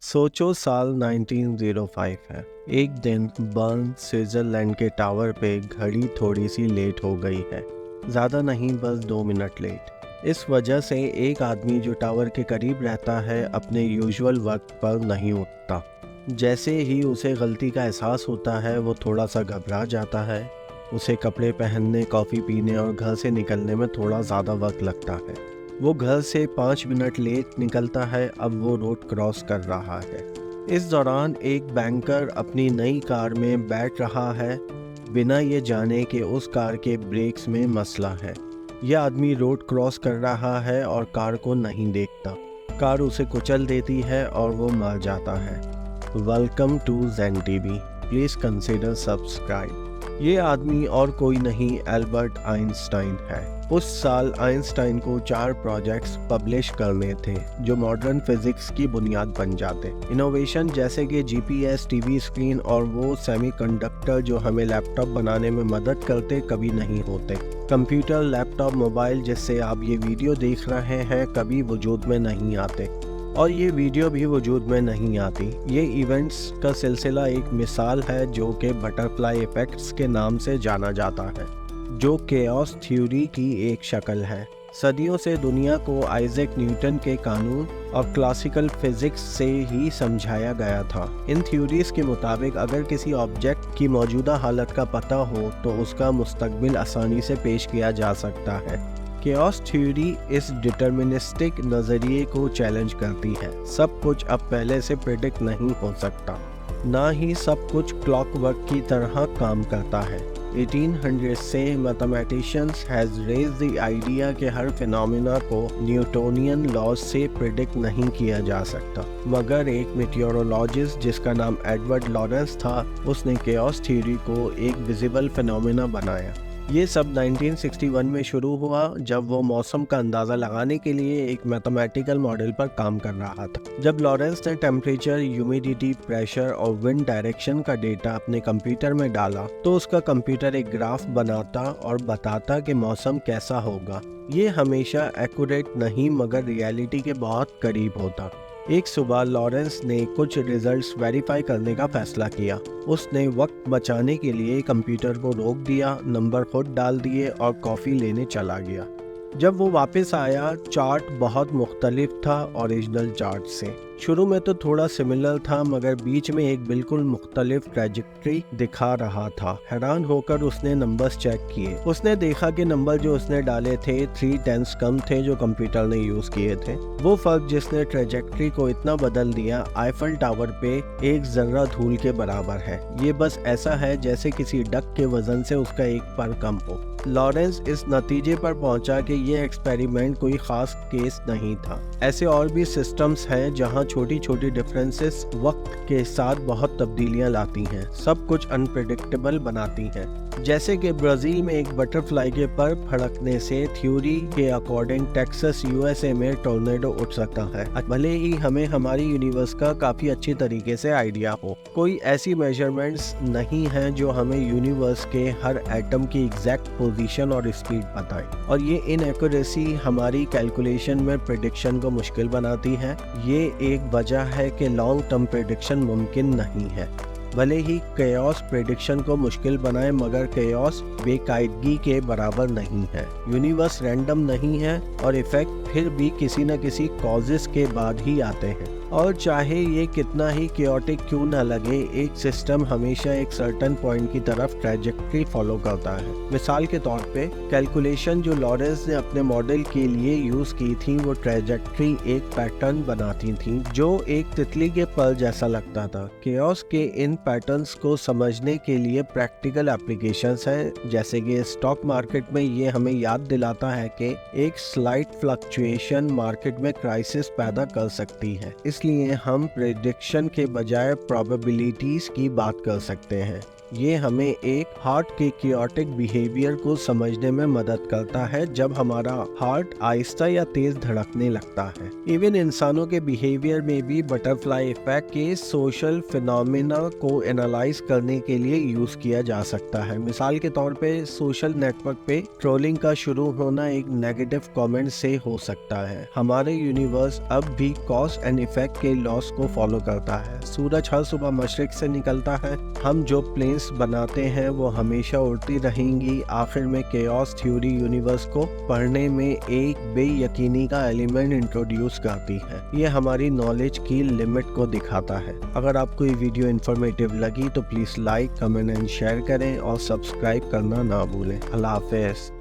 सोचो साल 1905 है। एक दिन बर्न स्विट्जरलैंड के टावर पे घड़ी थोड़ी सी लेट हो गई है। ज़्यादा नहीं, बस 2 मिनट लेट। इस वजह से एक आदमी जो टावर के करीब रहता है अपने यूजुअल वक्त पर नहीं उठता। जैसे ही उसे गलती का एहसास होता है वो थोड़ा सा घबरा जाता है। उसे कपड़े पहनने, कॉफ़ी पीने और घर से निकलने में थोड़ा ज़्यादा वक्त लगता है। वो घर से 5 मिनट लेट निकलता है। अब वो रोड क्रॉस कर रहा है। इस दौरान एक बैंकर अपनी नई कार में बैठ रहा है, बिना ये जाने कि उस कार के ब्रेक्स में मसला है। यह आदमी रोड क्रॉस कर रहा है और कार को नहीं देखता। कार उसे कुचल देती है और वो मर जाता है। Welcome to Zen TV, please consider subscribe. ये आदमी और कोई नहीं, एल्बर्ट आइंस्टाइन है। उस साल आइंस्टाइन को 4 प्रोजेक्ट्स पब्लिश करने थे जो मॉडर्न फिजिक्स की बुनियाद बन जाते। इनोवेशन जैसे कि जीपीएस, टीवी स्क्रीन और वो सेमीकंडक्टर जो हमें लैपटॉप बनाने में मदद करते कभी नहीं होते। कंप्यूटर, लैपटॉप, मोबाइल जिससे आप ये वीडियो देख रहे हैं कभी वजूद में नहीं आते और ये वीडियो भी वजूद में नहीं आती। ये इवेंट्स का सिलसिला एक मिसाल है जो कि बटरफ्लाई इफेक्ट्स के नाम से जाना जाता है, जो केओस थ्योरी की एक शक्ल है। सदियों से दुनिया को आइजैक न्यूटन के कानून और क्लासिकल फिजिक्स से ही समझाया गया था। इन थ्योरीज के मुताबिक अगर किसी ऑब्जेक्ट की मौजूदा हालत का पता हो तो उसका मुस्तकबिल आसानी से पेश किया जा सकता है। केओस थ्योरी इस डिटर्मिनिस्टिक नज़रिए को चैलेंज करती है। सब कुछ अब पहले से प्रेडिक्ट नहीं हो सकता, ना ही सब कुछ क्लॉकवर्क की तरह काम करता है। 1800 से mathematicians has raised the idea कि हर फिनोमेना को न्यूटोनियन लॉज से प्रेडिक्ट नहीं किया जा सकता, मगर एक मीटियोरोलॉजिस्ट जिसका नाम एडवर्ड लॉरेंस था, उसने केओस थ्योरी को एक विजिबल फिनोमेना बनाया। ये सब 1961 में शुरू हुआ जब वो मौसम का अंदाज़ा लगाने के लिए एक मैथमेटिकल मॉडल पर काम कर रहा था। जब लॉरेंस ने टेम्परेचर, ह्यूमिडिटी, प्रेशर और विंड डायरेक्शन का डेटा अपने कंप्यूटर में डाला तो उसका कंप्यूटर एक ग्राफ बनाता और बताता कि मौसम कैसा होगा। ये हमेशा एक्यूरेट नहीं मगर रियलिटी के बहुत करीब होता। एक सुबह लॉरेंस ने कुछ रिजल्ट्स वेरीफाई करने का फैसला किया। उसने वक्त बचाने के लिए कंप्यूटर को रोक दिया, नंबर खुद डाल दिए और कॉफ़ी लेने चला गया। जब वो वापस आया, चार्ट बहुत मुख्तलिफ था ओरिजिनल चार्ट से। शुरू में तो थोड़ा सिमिलर था मगर बीच में एक बिल्कुल मुख्तलिफ ट्रैजेक्टरी दिखा रहा था। हैरान होकर उसने नंबर्स चेक किए। उसने देखा कि नंबर जो उसने डाले थे 3/10 कम थे जो कंप्यूटर ने यूज़ किए थे। वो फर्क जिसने ट्रैजेक्टरी को इतना बदल दिया आईफल टावर पे एक जर्रा धूल के बराबर है। ये बस ऐसा है जैसे किसी डक के वजन से उसका एक पर कम हो। लॉरेंस इस नतीजे पर पहुंचा कि ये एक्सपेरिमेंट कोई खास केस नहीं था। ऐसे और भी सिस्टम्स हैं जहां छोटी छोटी डिफरेंसेस वक्त के साथ बहुत तब्दीलियां लाती हैं, सब कुछ अनप्रेडिक्टेबल बनाती हैं। जैसे कि ब्राज़ील में एक बटरफ्लाई के पर फड़कने से थ्योरी के अकॉर्डिंग टेक्सास यूएसए में टोर्नेडो उठ सकता है, भले ही हमें हमारी यूनिवर्स का काफ़ी अच्छी तरीके से आइडिया हो। कोई ऐसी मेजरमेंट्स नहीं हैं जो हमें यूनिवर्स के हर एटम की एग्जैक्ट पोजीशन और स्पीड बताए और ये इनएक्यूरेसी हमारी कैलकुलेशन में प्रेडिक्शन को मुश्किल बनाती है। ये एक वजह है कि लॉन्ग टर्म प्रेडिक्शन मुमकिन नहीं है। भले ही केओस प्रेडिक्शन को मुश्किल बनाए मगर केओस बेकायदगी के बराबर नहीं है। यूनिवर्स रैंडम नहीं है और इफेक्ट फिर भी किसी न किसी कॉजेस के बाद ही आते हैं। और चाहे ये कितना ही क्योटिक क्यों न लगे, एक सिस्टम हमेशा एक सर्टेन पॉइंट की तरफ ट्रैजेक्टरी फॉलो करता है। मिसाल के तौर पे कैलकुलेशन जो लॉरेंस ने अपने मॉडल के लिए यूज की थी वो ट्रैजेक्टरी एक पैटर्न बनाती थी जो एक तितली के पर जैसा लगता था। केओस के इन पैटर्न्स को समझने के लिए प्रैक्टिकल एप्लीकेशंस हैं, जैसे कि स्टॉक मार्केट में ये हमें याद दिलाता है कि एक स्लाइट फ्लक्चुएशन मार्केट में क्राइसिस पैदा कर सकती है। इसलिए हम प्रेडिक्शन के बजाय प्रोबेबिलिटीज की बात कर सकते हैं। ये हमें एक हार्ट के कियोटिक बिहेवियर को समझने में मदद करता है जब हमारा हार्ट आहिस्ता या तेज धड़कने लगता है। इवन इंसानों के बिहेवियर में भी बटरफ्लाई इफेक्ट के सोशल फिनोमेना को एनालाइज करने के लिए यूज किया जा सकता है। मिसाल के तौर पे सोशल नेटवर्क पे ट्रोलिंग का शुरू होना एक नेगेटिव कमेंट से हो सकता है। हमारे यूनिवर्स अब भी कॉज एंड इफेक्ट के लॉस को फॉलो करता है। सूरज हर सुबह मशरिक से निकलता है, हम जो प्लेन्स बनाते हैं वो हमेशा उड़ती रहेंगी। आखिर में केओस थ्योरी यूनिवर्स को पढ़ने में एक बेयकीनी का एलिमेंट इंट्रोड्यूस करती है। ये हमारी नॉलेज की लिमिट को दिखाता है। अगर आपको ये वीडियो इन्फॉर्मेटिव लगी तो please like, comment and share करें और सब्सक्राइब करना ना भूलें। अल्लाह हाफिज़।